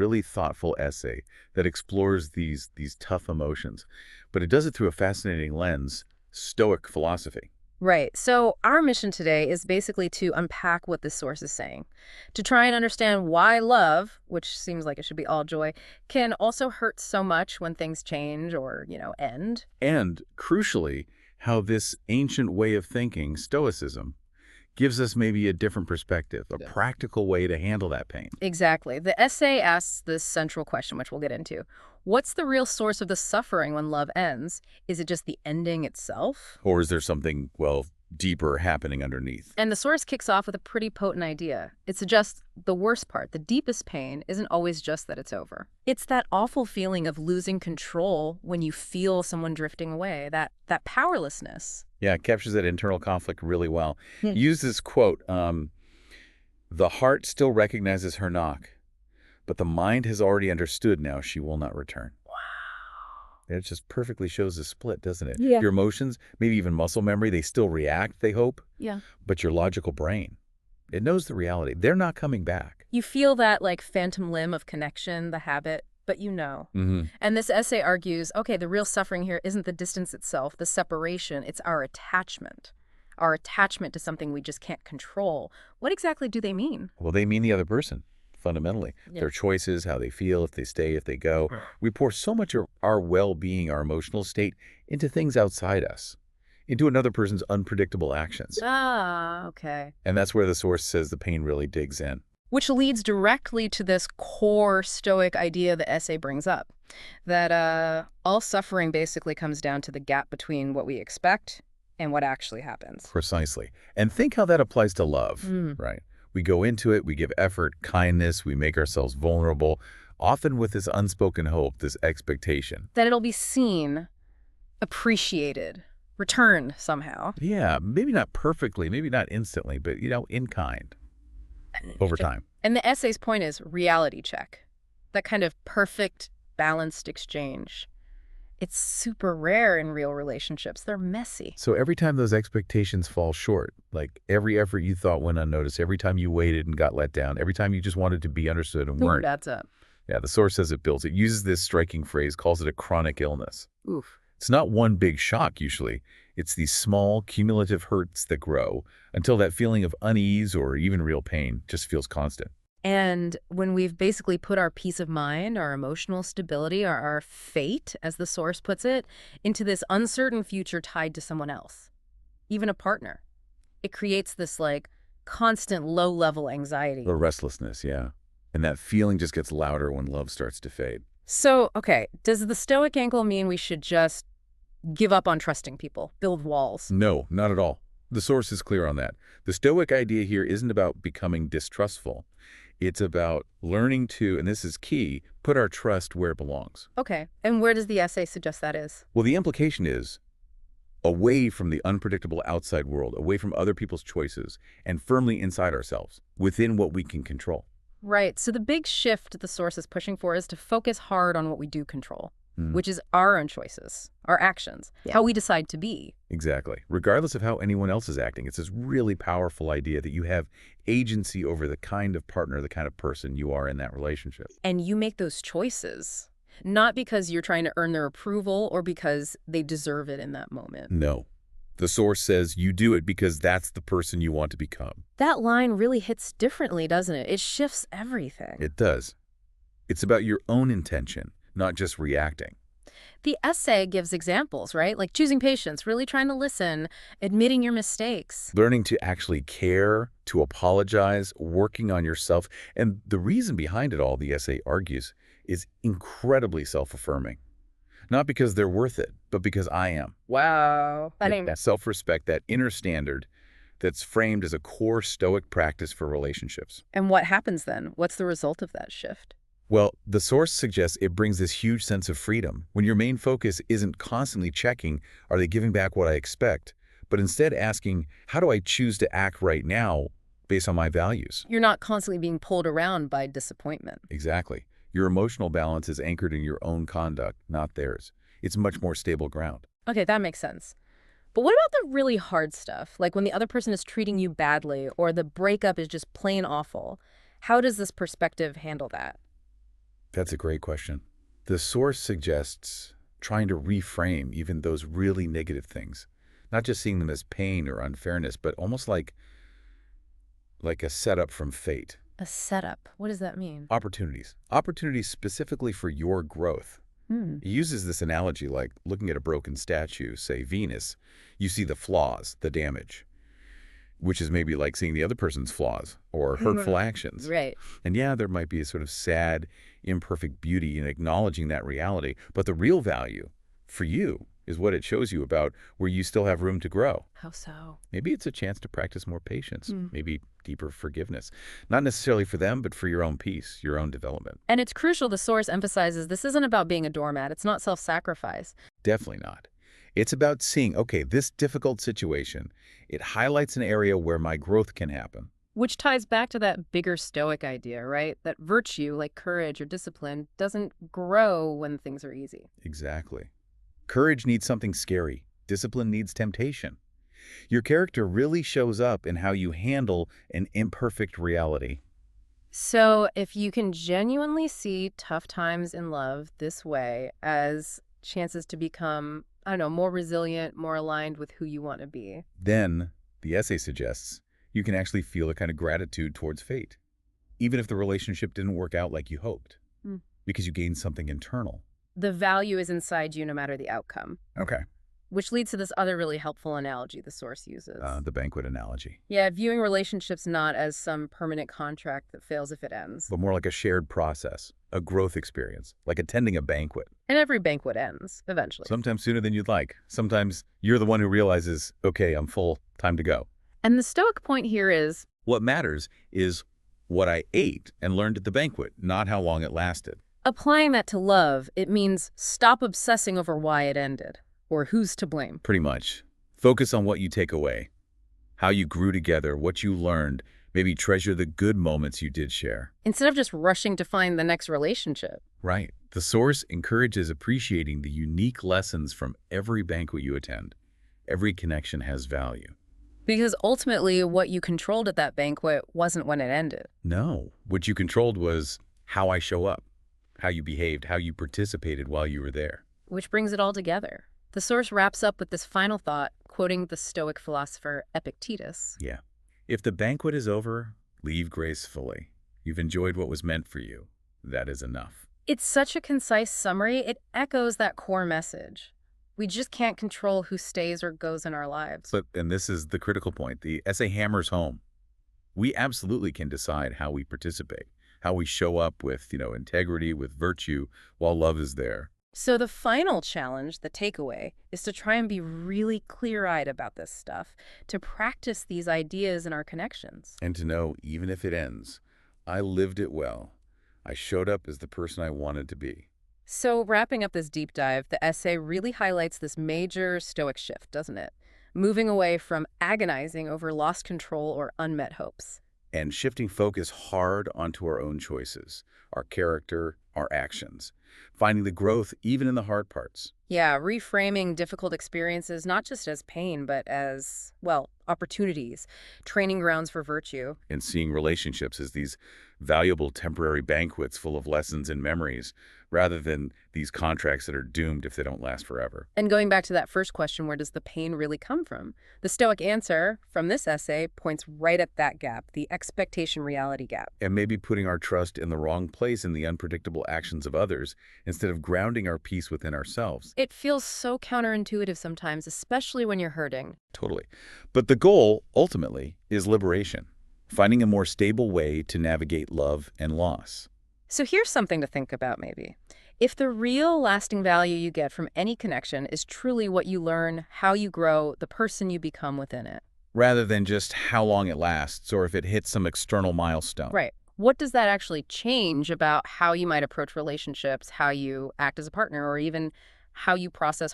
Really thoughtful essay that explores these tough emotions, but it does it through a fascinating lens, Stoic philosophy. Right. So our mission today is basically to unpack what this source is saying, to try and understand why love, which seems like it should be all joy, can also hurt so much when things change or, end. And crucially, how this ancient way of thinking, Stoicism, gives us maybe a different perspective, a practical way to handle that pain. Exactly. The essay asks this central question, which we'll get into. What's the real source of the suffering when love ends? Is it just the ending itself? Or is there something, well, deeper happening underneath? And the source kicks off with a pretty potent idea. It suggests the worst part, the deepest pain, isn't always just that it's over. It's that awful feeling of losing control when you feel someone drifting away, that powerlessness. Yeah, it captures that internal conflict really well. Hmm. Use this quote, the heart still recognizes her knock, but the mind has already understood now she will not return. It just perfectly shows the split, doesn't it? Yeah. Your emotions, maybe even muscle memory, they still react, they hope, Yeah. but your logical brain, it knows the reality. They're not coming back. You feel that like phantom limb of connection, the habit, but you know. Mm-hmm. And this essay argues, okay, the real suffering here isn't the distance itself, the separation, it's our attachment. Our attachment to something we just can't control. What exactly do they mean? Well, they mean the other person, fundamentally. Yeah. Their choices, how they feel, if they stay, if they go. We pour so much of our well-being, our emotional state, into things outside us, into another person's unpredictable actions. Ah, okay. And that's where the source says the pain really digs in. Which leads directly to this core Stoic idea the essay brings up, that all suffering basically comes down to the gap between what we expect and what actually happens. Precisely. And think how that applies to love, right? We go into it, we give effort, kindness, we make ourselves vulnerable, often with this unspoken hope, this expectation. That it'll be seen, appreciated, returned somehow. Yeah, maybe not perfectly, maybe not instantly, but, in kind, over time. And the essay's point is reality check. That kind of perfect, balanced exchange. It's super rare in real relationships. They're messy. So every time those expectations fall short, like every effort you thought went unnoticed, every time you waited and got let down, every time you just wanted to be understood and weren't. That's up. Yeah, the source says it builds. It uses this striking phrase, calls it a chronic illness. Oof. It's not one big shock, usually. It's these small, cumulative hurts that grow until that feeling of unease or even real pain just feels constant. And when we've basically put our peace of mind, our emotional stability, or our fate, as the source puts it, into this uncertain future tied to someone else, even a partner, it creates this constant low-level anxiety. The restlessness, yeah. And that feeling just gets louder when love starts to fade. So, okay, does the Stoic angle mean we should just give up on trusting people, build walls? No, not at all. The source is clear on that. The Stoic idea here isn't about becoming distrustful. It's about learning to, and this is key, put our trust where it belongs. Okay, and where does the essay suggest that is? Well, the implication is away from the unpredictable outside world, away from other people's choices, and firmly inside ourselves, within what we can control. Right, so the big shift the source is pushing for is to focus hard on what we do control, which is our own choices, our actions, how we decide to be. Exactly. Regardless of how anyone else is acting, it's this really powerful idea that you have agency over the kind of partner, the kind of person you are in that relationship. And you make those choices, not because you're trying to earn their approval or because they deserve it in that moment. No. The source says you do it because that's the person you want to become. That line really hits differently, doesn't it? It shifts everything. It does. It's about your own intention, not just reacting. The essay gives examples, right? Like choosing patience, really trying to listen, admitting your mistakes. Learning to actually care, to apologize, working on yourself. And the reason behind it all, the essay argues, is incredibly self-affirming. Not because they're worth it, but because I am. Wow. That self-respect, that inner standard that's framed as a core Stoic practice for relationships. And what happens then? What's the result of that shift? Well, the source suggests it brings this huge sense of freedom when your main focus isn't constantly checking, are they giving back what I expect, but instead asking, how do I choose to act right now based on my values? You're not constantly being pulled around by disappointment. Exactly. Your emotional balance is anchored in your own conduct, not theirs. It's much more stable ground. Okay, that makes sense. But what about the really hard stuff? Like when the other person is treating you badly or the breakup is just plain awful. How does this perspective handle that? That's a great question. The source suggests trying to reframe even those really negative things, not just seeing them as pain or unfairness, but almost like a setup from fate. A setup. What does that mean? Opportunities. Opportunities specifically for your growth. Hmm. He uses this analogy like looking at a broken statue, say Venus. You see the flaws, the damage, which is maybe like seeing the other person's flaws or hurtful actions. Right. And yeah, there might be a sort of sad, imperfect beauty in acknowledging that reality, but the real value for you is what it shows you about where you still have room to grow. How so? Maybe it's a chance to practice more patience, Hmm. maybe deeper forgiveness. Not necessarily for them, but for your own peace, your own development. And it's crucial the source emphasizes this isn't about being a doormat. It's not self-sacrifice. Definitely not. It's about seeing, okay, this difficult situation, it highlights an area where my growth can happen. Which ties back to that bigger Stoic idea, right? That virtue, like courage or discipline, doesn't grow when things are easy. Exactly. Courage needs something scary. Discipline needs temptation. Your character really shows up in how you handle an imperfect reality. So if you can genuinely see tough times in love this way as chances to become, I don't know, more resilient, more aligned with who you want to be. Then, the essay suggests, you can actually feel a kind of gratitude towards fate, even if the relationship didn't work out like you hoped, Hmm. because you gained something internal. The value is inside you no matter the outcome. Okay. Which leads to this other really helpful analogy the source uses. The banquet analogy. Yeah, viewing relationships not as some permanent contract that fails if it ends. But more like a shared process, a growth experience, like attending a banquet. And every banquet ends, eventually. Sometimes sooner than you'd like. Sometimes you're the one who realizes, okay, I'm full, time to go. And the Stoic point here is, What matters is what I ate and learned at the banquet, not how long it lasted. applying that to love, it means stop obsessing over why it ended, or who's to blame. Pretty much. Focus on what you take away, how you grew together, what you learned, maybe treasure the good moments you did share. Instead of just rushing to find the next relationship. Right. The source encourages appreciating the unique lessons from every banquet you attend. Every connection has value. Because ultimately, what you controlled at that banquet wasn't when it ended. No, what you controlled was how I show up, how you behaved, how you participated while you were there. Which brings it all together. The source wraps up with this final thought, quoting the Stoic philosopher Epictetus. Yeah. If the banquet is over, leave gracefully. You've enjoyed what was meant for you. That is enough. It's such a concise summary, it echoes that core message. We just can't control who stays or goes in our lives. And this is the critical point, the essay hammers home. We absolutely can decide how we participate, how we show up with, integrity, with virtue, while love is there. So the final challenge, the takeaway, is to try and be really clear-eyed about this stuff, to practice these ideas in our connections. And to know, even if it ends, I lived it well. I showed up as the person I wanted to be. So wrapping up this deep dive, the essay really highlights this major Stoic shift, doesn't it? Moving away from agonizing over lost control or unmet hopes. And shifting focus hard onto our own choices, our character, our actions. Finding the growth even in the hard parts. Yeah, reframing difficult experiences not just as pain, but as, well, opportunities, training grounds for virtue. And seeing relationships as these valuable temporary banquets full of lessons and memories, rather than these contracts that are doomed if they don't last forever. And going back to that first question, where does the pain really come from? The Stoic answer from this essay points right at that gap, the expectation-reality gap. And maybe putting our trust in the wrong place in the unpredictable actions of others, instead of grounding our peace within ourselves. It feels so counterintuitive sometimes, especially when you're hurting. Totally. But the goal, ultimately, is liberation. Finding a more stable way to navigate love and loss. So here's something to think about, maybe. If the real lasting value you get from any connection is truly what you learn, how you grow, the person you become within it. Rather than just how long it lasts or if it hits some external milestone. Right. What does that actually change about how you might approach relationships, how you act as a partner, or even how you process